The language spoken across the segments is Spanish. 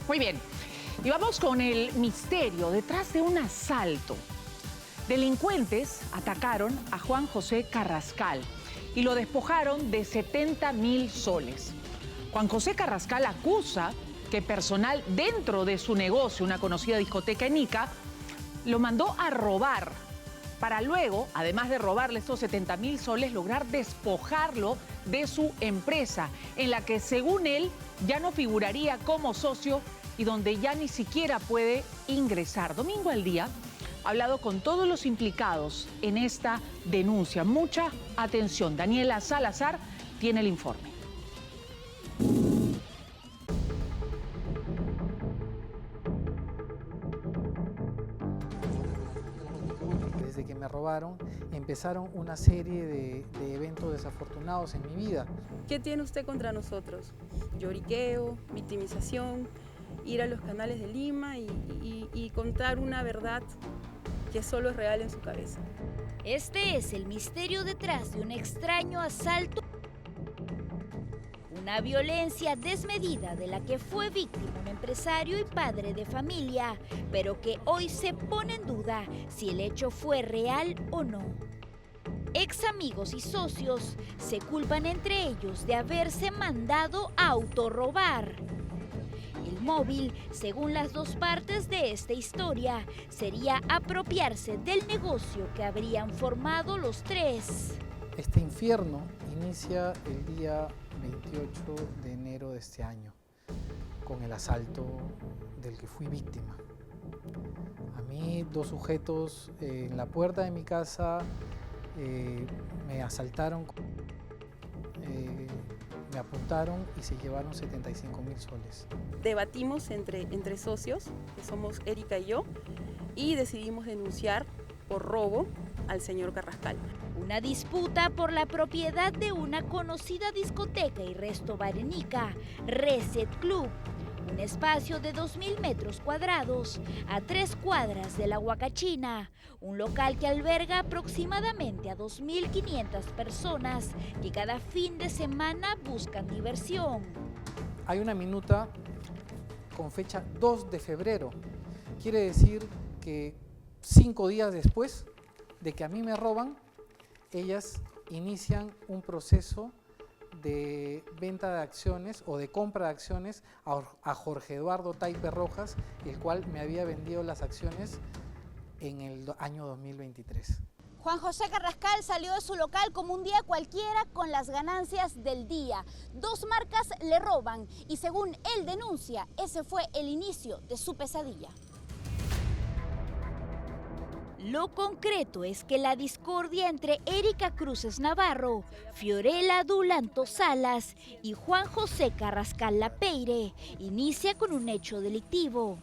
Muy bien, y vamos con el misterio detrás de un asalto. Delincuentes atacaron a Juan José Carrascal y lo despojaron de 70.000 soles. Juan José Carrascal acusa que personal dentro de su negocio, una conocida discoteca en Ica, lo mandó a robar para luego, además de robarle estos 70.000 soles, lograr despojarlo de su empresa, en la que según él ya no figuraría como socio y donde ya ni siquiera puede ingresar. Domingo al Día ha hablado con todos los implicados en esta denuncia. Mucha atención. Daniela Salazar tiene el informe. Desde que me robaron, empezaron una serie de eventos desafortunados en mi vida. ¿Qué tiene usted contra nosotros? Lloriqueo, victimización, ir a los canales de Lima y contar una verdad que solo es real en su cabeza. Este es el misterio detrás de un extraño asalto. Una violencia desmedida de la que fue víctima un empresario y padre de familia, pero que hoy se pone en duda si el hecho fue real o no. Ex amigos y socios se culpan entre ellos de haberse mandado a autorrobar. El móvil, según las dos partes de esta historia, sería apropiarse del negocio que habrían formado los tres. Este infierno inicia el día 28 de enero de este año, con el asalto del que fui víctima. A mí, dos sujetos en la puerta de mi casa me asaltaron, me apuntaron y se llevaron 75.000 soles. Debatimos entre socios, que somos Erika y yo, y decidimos denunciar por robo al señor Carrascal. Una disputa por la propiedad de una conocida discoteca y resto bar en Ica, Reset Club, un espacio de 2.000 metros cuadrados a 3 cuadras de la Huacachina, un local que alberga aproximadamente a 2.500 personas que cada fin de semana buscan diversión. Hay una minuta con fecha 2 de febrero, quiere decir que 5 días después de que a mí me roban, ellas inician un proceso de venta de acciones o de compra de acciones a Jorge Eduardo Taipe Rojas, el cual me había vendido las acciones en el año 2023. Juan José Carrascal salió de su local como un día cualquiera con las ganancias del día. 2 marcas le roban y según él denuncia, ese fue el inicio de su pesadilla. Lo concreto es que la discordia entre Erika Cruces Navarro, Fiorella Dulanto Salas y Juan José Carrascal Lapeire inicia con un hecho delictivo.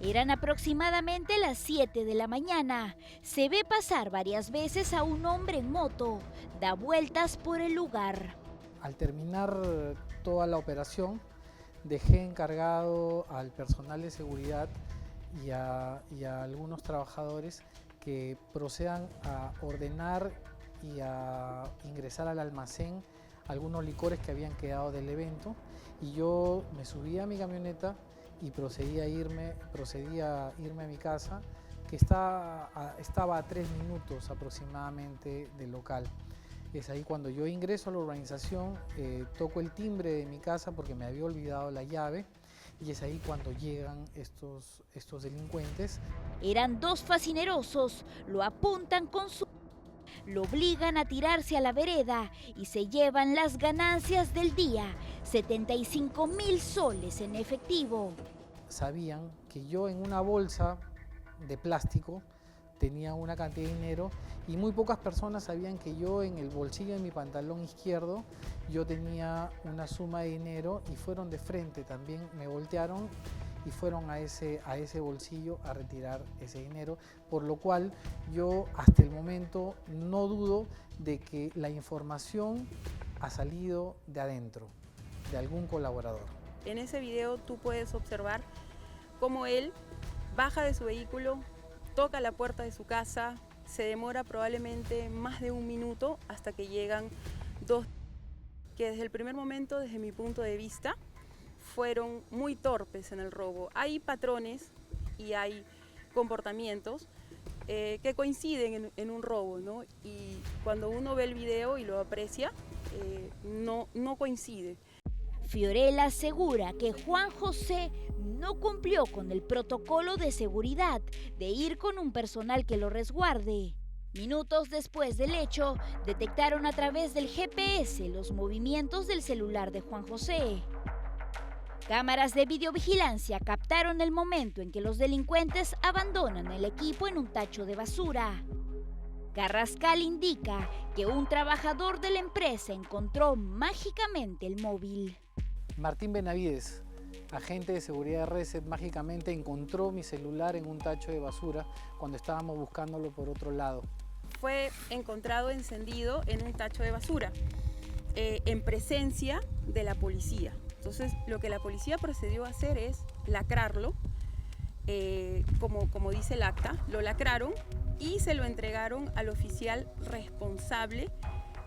Eran aproximadamente las 7 de la mañana. Se ve pasar varias veces a un hombre en moto, da vueltas por el lugar. Al terminar toda la operación, dejé encargado al personal de seguridad y a algunos trabajadores que procedan a ordenar y a ingresar al almacén algunos licores que habían quedado del evento, y yo me subí a mi camioneta y procedí a irme a mi casa, que estaba a 3 minutos aproximadamente del local. Es ahí cuando yo ingreso a la urbanización, toco el timbre de mi casa porque me había olvidado la llave, y es ahí cuando llegan estos delincuentes. Eran 2 fascinerosos, lo apuntan con su... Lo obligan a tirarse a la vereda y se llevan las ganancias del día, 75.000 soles en efectivo. Sabían que yo en una bolsa de plástico tenía una cantidad de dinero, y muy pocas personas sabían que yo en el bolsillo de mi pantalón izquierdo yo tenía una suma de dinero, y fueron de frente también, me voltearon y fueron a ese bolsillo a retirar ese dinero, por lo cual yo hasta el momento no dudo de que la información ha salido de adentro, de algún colaborador. En ese video tú puedes observar cómo él baja de su vehículo, toca la puerta de su casa, se demora probablemente más de 1 minuto hasta que llegan 2, que desde el primer momento, desde mi punto de vista, fueron muy torpes en el robo. Hay patrones y hay comportamientos que coinciden en un robo, ¿no? Y cuando uno ve el video y lo aprecia, no coincide. Fiorella asegura que Juan José no cumplió con el protocolo de seguridad de ir con un personal que lo resguarde. Minutos después del hecho, detectaron a través del GPS los movimientos del celular de Juan José. Cámaras de videovigilancia captaron el momento en que los delincuentes abandonan el equipo en un tacho de basura. Carrascal indica que un trabajador de la empresa encontró mágicamente el móvil. Martín Benavides, agente de seguridad de Reset, mágicamente encontró mi celular en un tacho de basura cuando estábamos buscándolo por otro lado. Fue encontrado encendido en un tacho de basura, en presencia de la policía. Entonces, lo que la policía procedió a hacer es lacrarlo, como dice el acta, lo lacraron y se lo entregaron al oficial responsable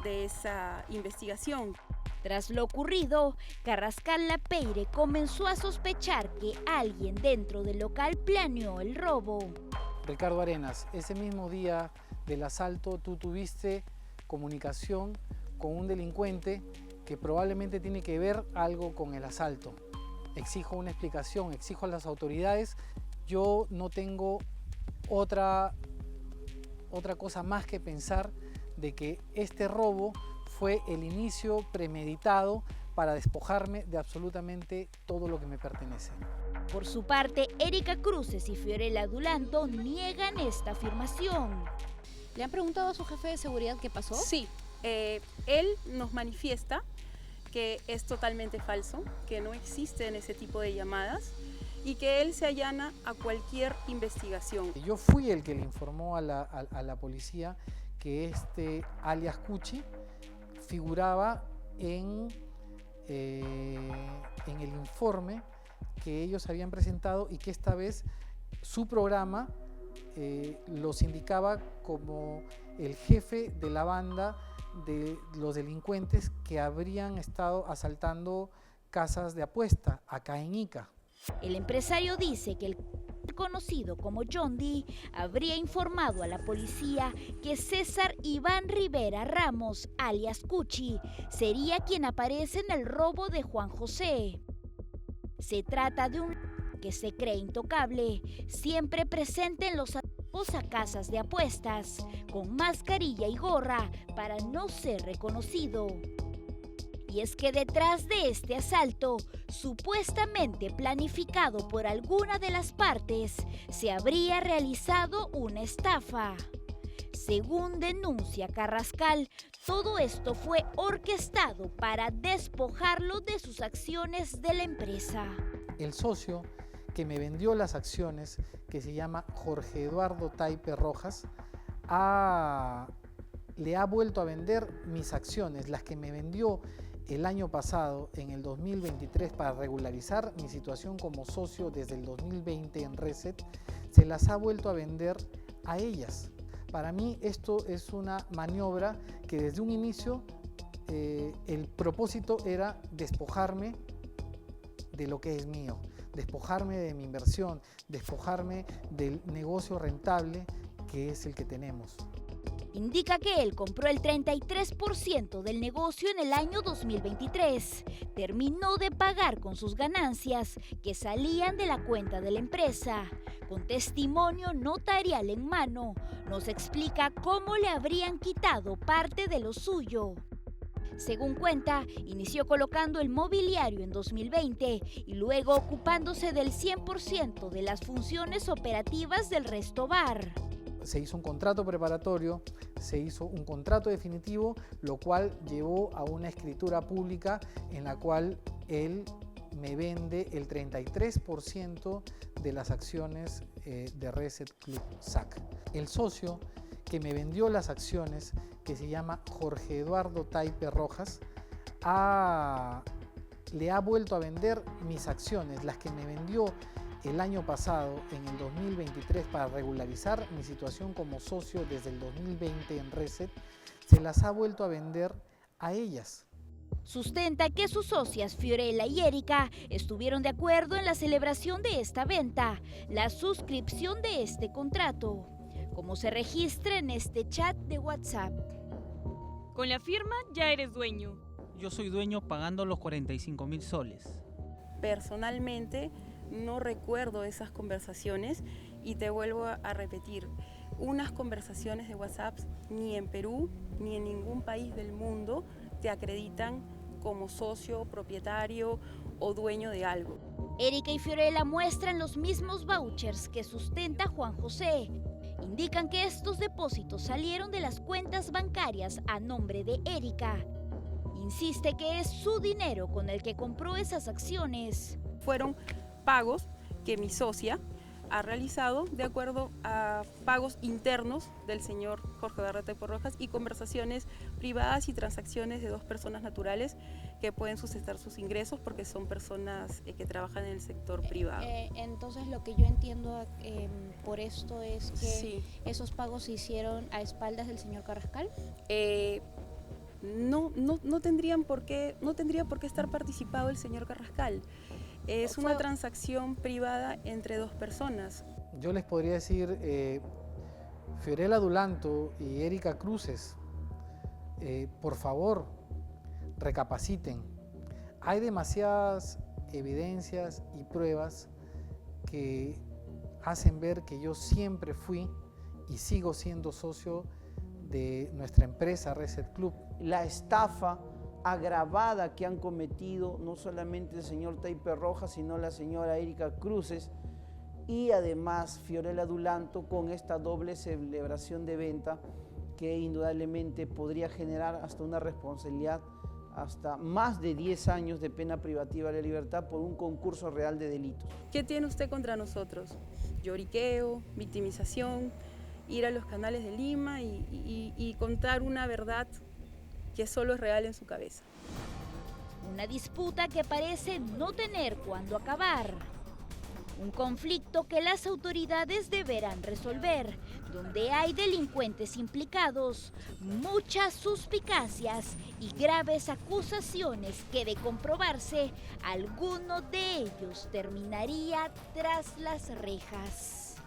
de esa investigación. Tras lo ocurrido, Carrascal Lapeire comenzó a sospechar que alguien dentro del local planeó el robo. Ricardo Arenas, ese mismo día del asalto tú tuviste comunicación con un delincuente que probablemente tiene que ver algo con el asalto. Exijo una explicación, exijo a las autoridades. Yo no tengo otra cosa más que pensar de que este robo fue el inicio premeditado para despojarme de absolutamente todo lo que me pertenece. Por su parte, Erika Cruces y Fiorella Dulanto niegan esta afirmación. ¿Le han preguntado a su jefe de seguridad qué pasó? Sí, él nos manifiesta que es totalmente falso, que no existen ese tipo de llamadas y que él se allana a cualquier investigación. Yo fui el que le informó a la policía que este alias Cuchi figuraba en el informe que ellos habían presentado y que esta vez su programa los indicaba como el jefe de la banda de los delincuentes que habrían estado asaltando casas de apuesta acá en Ica. El empresario dice que el conocido como John D. habría informado a la policía que César Iván Rivera Ramos, alias Cuchi, sería quien aparece en el robo de Juan José. Se trata de un que se cree intocable, siempre presente en los atracos a casas de apuestas, con mascarilla y gorra para no ser reconocido. Y es que detrás de este asalto, supuestamente planificado por alguna de las partes, se habría realizado una estafa. Según denuncia Carrascal, todo esto fue orquestado para despojarlo de sus acciones de la empresa. El socio que me vendió las acciones, que se llama Jorge Eduardo Taipe Rojas, le ha vuelto a vender mis acciones, las que me vendió el año pasado, en el 2023, para regularizar mi situación como socio desde el 2020 en Reset, se las ha vuelto a vender a ellas. Para mí esto es una maniobra que desde un inicio el propósito era despojarme de lo que es mío, despojarme de mi inversión, despojarme del negocio rentable que es el que tenemos. Indica que él compró el 33% del negocio en el año 2023. Terminó de pagar con sus ganancias que salían de la cuenta de la empresa. Con testimonio notarial en mano, nos explica cómo le habrían quitado parte de lo suyo. Según cuenta, inició colocando el mobiliario en 2020 y luego ocupándose del 100% de las funciones operativas del Resto Bar. Se hizo un contrato preparatorio, se hizo un contrato definitivo, lo cual llevó a una escritura pública en la cual él me vende el 33% de las acciones de Reset Club SAC. El socio que me vendió las acciones, que se llama Jorge Eduardo Taipe Rojas, le ha vuelto a vender mis acciones, las que me vendió el año pasado, en el 2023, para regularizar mi situación como socio desde el 2020 en Reset, se las ha vuelto a vender a ellas. Sustenta que sus socias Fiorella y Erika estuvieron de acuerdo en la celebración de esta venta, la suscripción de este contrato, como se registra en este chat de WhatsApp. Con la firma ya eres dueño. Yo soy dueño pagando los 45.000 soles. Personalmente no recuerdo esas conversaciones y te vuelvo a repetir, unas conversaciones de WhatsApp ni en Perú ni en ningún país del mundo te acreditan como socio, propietario o dueño de algo. Erika y Fiorella muestran los mismos vouchers que sustenta Juan José. Indican que estos depósitos salieron de las cuentas bancarias a nombre de Erika. Insiste que es su dinero con el que compró esas acciones. Fueron pagos que mi socia ha realizado de acuerdo a pagos internos del señor Jorge Barreta y Porrojas y conversaciones privadas y transacciones de dos personas naturales que pueden sustentar sus ingresos porque son personas que trabajan en el sector privado. Entonces lo que yo entiendo por esto es que Sí. esos pagos se hicieron a espaldas del señor Carrascal. No tendría por qué estar participado el señor Carrascal. Es una transacción privada entre dos personas. Yo les podría decir, Fiorella Dulanto y Erika Cruces, por favor, recapaciten. Hay demasiadas evidencias y pruebas que hacen ver que yo siempre fui y sigo siendo socio de nuestra empresa Reset Club. La estafa agravada que han cometido no solamente el señor Taipe Rojas, sino la señora Erika Cruces y además Fiorella Dulanto con esta doble celebración de venta que indudablemente podría generar hasta una responsabilidad, hasta más de 10 años de pena privativa de la libertad por un concurso real de delitos. ¿Qué tiene usted contra nosotros? Lloriqueo, victimización, ir a los canales de Lima y contar una verdad que solo es real en su cabeza. Una disputa que parece no tener cuándo acabar. Un conflicto que las autoridades deberán resolver, donde hay delincuentes implicados, muchas suspicacias y graves acusaciones que, de comprobarse, alguno de ellos terminaría tras las rejas.